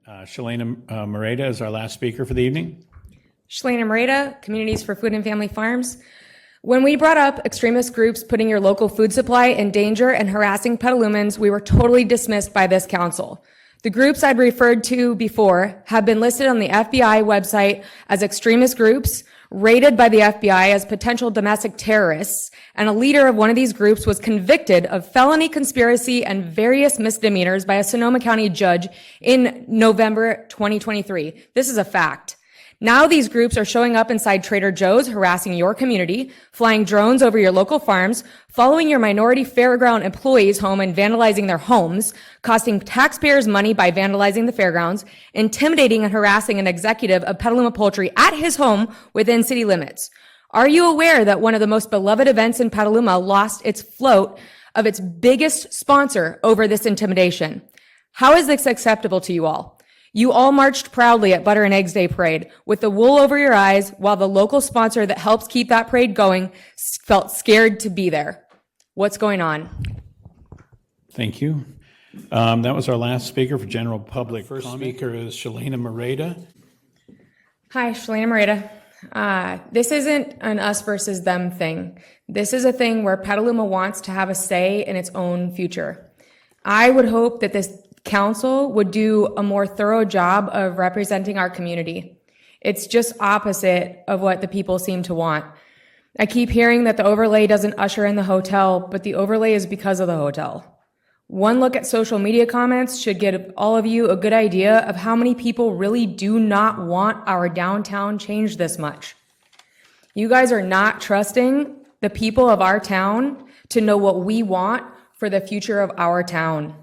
Shalena Moreta is our last speaker for the evening. Shalena Moreta, Communities for Food and Family Farms. When we brought up extremist groups putting your local food supply in danger and harassing Petalumans, we were totally dismissed by this council. The groups I'd referred to before have been listed on the FBI website as extremist groups, rated by the FBI as potential domestic terrorists, and a leader of one of these groups was convicted of felony conspiracy and various misdemeanors by a Sonoma County judge in November 2023. This is a fact. Now these groups are showing up inside Trader Joe's, harassing your community, flying drones over your local farms, following your minority fairground employees home and vandalizing their homes, costing taxpayers money by vandalizing the fairgrounds, intimidating and harassing an executive of Petaluma Poultry at his home within city limits. Are you aware that one of the most beloved events in Petaluma lost its float of its biggest sponsor over this intimidation? How is this acceptable to you all? You all marched proudly at Butter and Eggs Day Parade with the wool over your eyes while the local sponsor that helps keep that parade going felt scared to be there. What's going on? Thank you. That was our last speaker for general public. First speaker is Shalena Moreta. Hi, Shalena Moreta. This isn't an us versus them thing. This is a thing where Petaluma wants to have a say in its own future. I would hope that this council would do a more thorough job of representing our community. It's just opposite of what the people seem to want. I keep hearing that the overlay doesn't usher in the hotel, but the overlay is because of the hotel. One look at social media comments should give all of you a good idea of how many people really do not want our downtown changed this much. You guys are not trusting the people of our town to know what we want for the future of our town.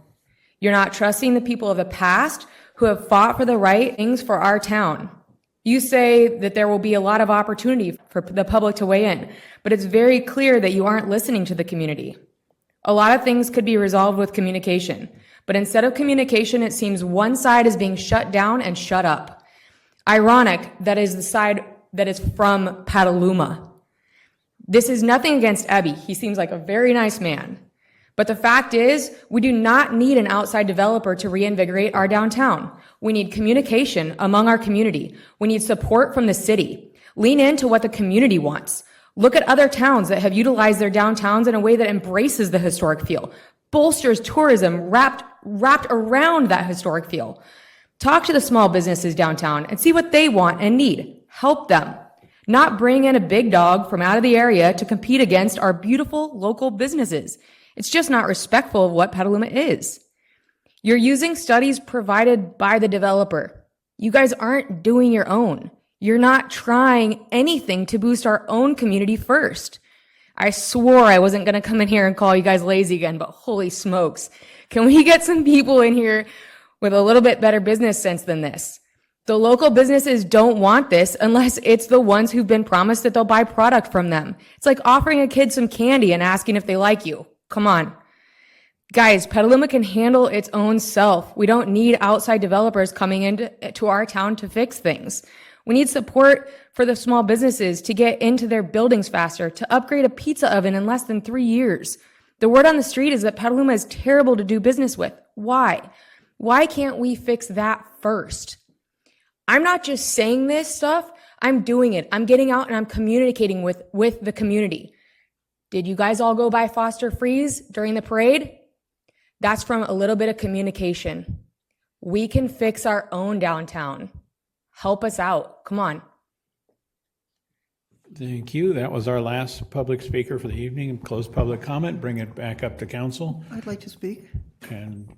You're not trusting the people of the past who have fought for the right things for our town. You say that there will be a lot of opportunity for the public to weigh in, but it's very clear that you aren't listening to the community. A lot of things could be resolved with communication, but instead of communication, it seems one side is being shut down and shut up. Ironic that is the side that is from Petaluma. This is nothing against Ebby. He seems like a very nice man. But the fact is, we do not need an outside developer to reinvigorate our downtown. We need communication among our community. We need support from the city. Lean into what the community wants. Look at other towns that have utilized their downtowns in a way that embraces the historic feel, bolsters tourism wrapped around that historic feel. Talk to the small businesses downtown and see what they want and need. Help them. Not bring in a big dog from out of the area to compete against our beautiful local businesses. It's just not respectful of what Petaluma is. You're using studies provided by the developer. You guys aren't doing your own. You're not trying anything to boost our own community first. I swore I wasn't going to come in here and call you guys lazy again, but holy smokes. Can we get some people in here with a little bit better business sense than this? The local businesses don't want this unless it's the ones who've been promised that they'll buy product from them. It's like offering a kid some candy and asking if they like you. Come on. Guys, Petaluma can handle its own self. We don't need outside developers coming into our town to fix things. We need support for the small businesses to get into their buildings faster, to upgrade a pizza oven in less than 3 years. The word on the street is that Petaluma is terrible to do business with. Why? Why can't we fix that first? I'm not just saying this stuff. I'm doing it. I'm getting out and I'm communicating with the community. Did you guys all go buy Foster Freeze during the parade? That's from a little bit of communication. We can fix our own downtown. Help us out. Come on. Thank you. That was our last public speaker for the evening. Close public comment. Bring it back up to council. I'd like to speak. And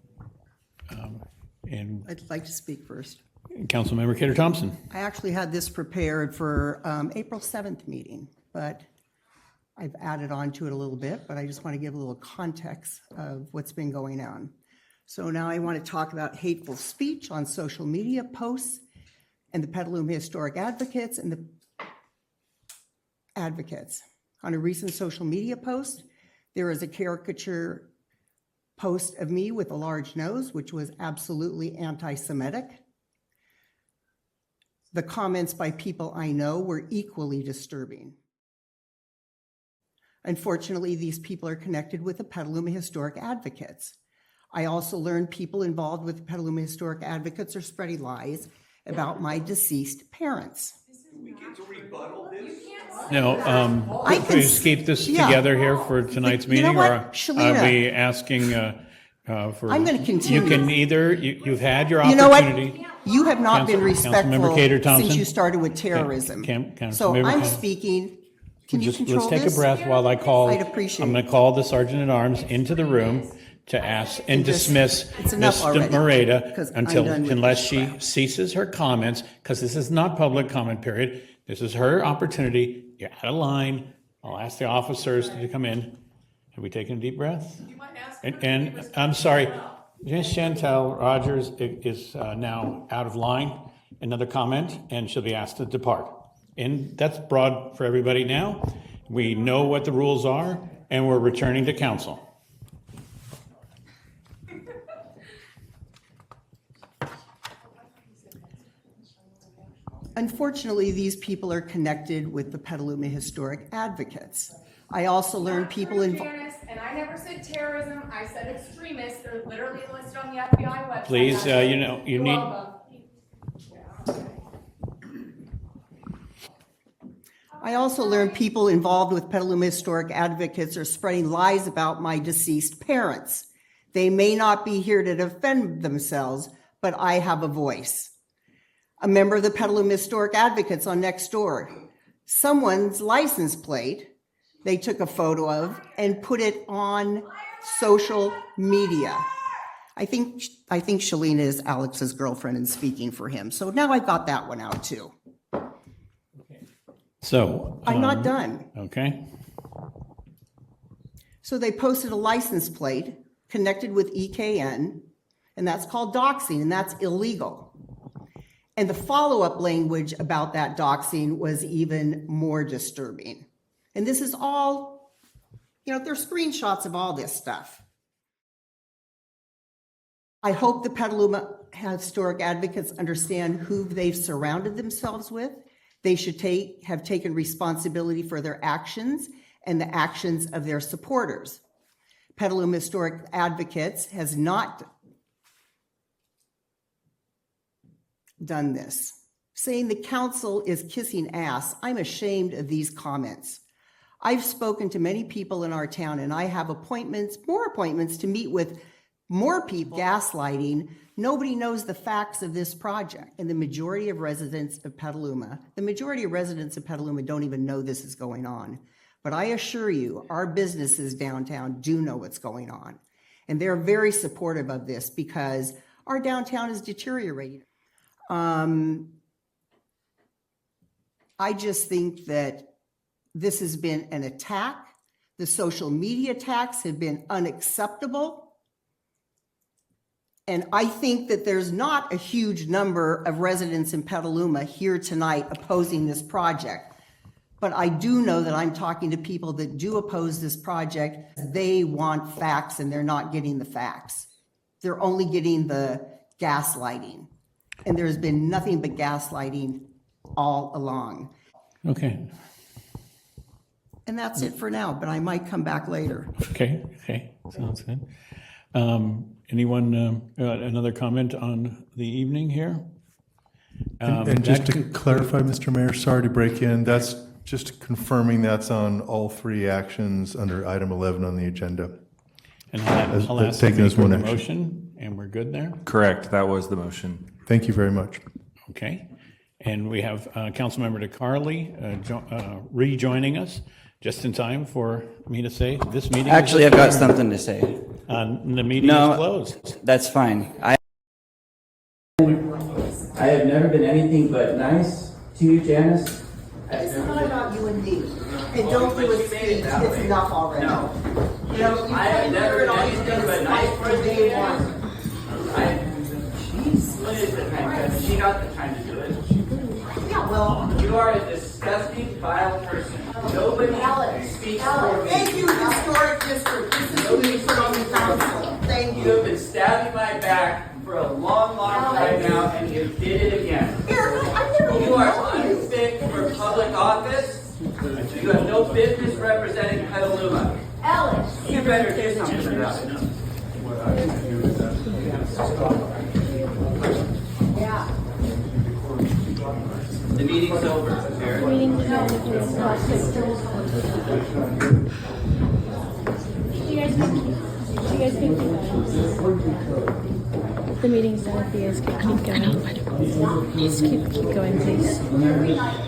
I'd like to speak first. Councilmember Kidder Thompson. I actually had this prepared for April 7th meeting, but I've added on to it a little bit, but I just want to give a little context of what's been going on. So now I want to talk about hateful speech on social media posts and the Petaluma Historic Advocates and the advocates. On a recent social media post, there is a caricature post of me with a large nose, which was absolutely anti-Semitic. The comments by people I know were equally disturbing. Unfortunately, these people are connected with the Petaluma Historic Advocates. I also learned people involved with Petaluma Historic Advocates are spreading lies about my deceased parents. No, I can please keep this yeah. together here for tonight's You know meeting, what, or Shalina? are we asking for? I'm gonna continue. You can either, you've had your You know what? opportunity. You have not been Councilmember Cater respectful Thompson? since you started with terrorism. So Councilmember I'm Cater. speaking. Can you Just, control let's take this? a breath while I call. I'd appreciate I'm going to call the Sergeant at Arms into the room to ask and Just- dismiss it's enough Mr. already, Moreta 'cause I'm until, done with unless this she crap. ceases her comments, because this is not public comment period. This is her opportunity. You're out of line. I'll ask the officers to come in. Have we taken a deep breath? And I'm sorry, Ms. Chantel Rogers is now out of line. Another comment, and she'll be asked to depart. And that's broad for everybody now. We know what the rules are, and we're returning to council. Unfortunately, these people are connected with the Petaluma Historic Advocates. I also learned people involved. Janice, and I never said terrorism, I said extremists, they're literally listed on the FBI website. Please, you You're need, welcome. I also learned people involved with Petaluma Historic Advocates are spreading lies about my deceased parents. They may not be here to defend themselves, but I have a voice. A member of the Petaluma Historic Advocates on Nextdoor, someone's license plate they took a photo of and put it on social media. I think Shalina is Alex's girlfriend and speaking for him. So now I got that one out too. so. I'm not done. Okay, So they posted a license plate connected with EKN, and that's called doxing, and that's illegal. And the follow-up language about that doxing was even more disturbing. And this is all, there's screenshots of all this stuff. I hope the Petaluma Historic Advocates understand who they've surrounded themselves with. They should have taken responsibility for their actions and the actions of their supporters. Petaluma Historic Advocates has not done this. Saying the council is kissing ass, I'm ashamed of these comments. I've spoken to many people in our town, and I have more appointments to meet with more people. Gaslighting. Nobody knows the facts of this project. And the majority of residents of Petaluma don't even know this is going on. But I assure you, our businesses downtown do know what's going on. And they're very supportive of this because our downtown is deteriorating. I just think that this has been an attack. The social media attacks have been unacceptable. And I think that there's not a huge number of residents in Petaluma here tonight opposing this project. But I do know that I'm talking to people that do oppose this project. They want facts and they're not getting the facts. They're only getting the gaslighting. And there's been nothing but gaslighting all along. okay, And that's it for now, but I might come back later. okay, sounds good. Anyone, another comment on the evening here? And just to clarify, Mr. Mayor, sorry to break in, that's just confirming that's on all three actions under item 11 on the agenda. And I'll ask taken the as one maker the action. motion, and we're good there? Correct, that was the motion. Thank you very much. Okay, and we have Councilmember DeCarli rejoining us just in time for me to say this meeting. Actually, I've got something to say. The meeting No. is closed. That's fine. I have never been anything but nice to you, Janice. It's not about you and me. And don't do a speech, it's enough already. No. You know, you I have can't never hear it been all, anything you're but gonna nice fight for from day you. one. What is the time? She got the time to do it. Yeah, well, You are a disgusting, vile person. Nobody speaks for me. thank you, historic district. This is who you put on the council. Thank You you. have been stabbing my back for a long, long time now, and you did it again. Here, I've never even You are known you. unfit for public office. You have no business representing Petaluma. Alice. You better do something about it. The meeting's over, Eric. Meeting is over, please. You guys can keep going. The meeting's done. If you guys can keep going. Just keep going, please.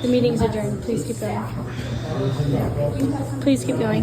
The meeting's adjourned. Please keep going. Please keep going.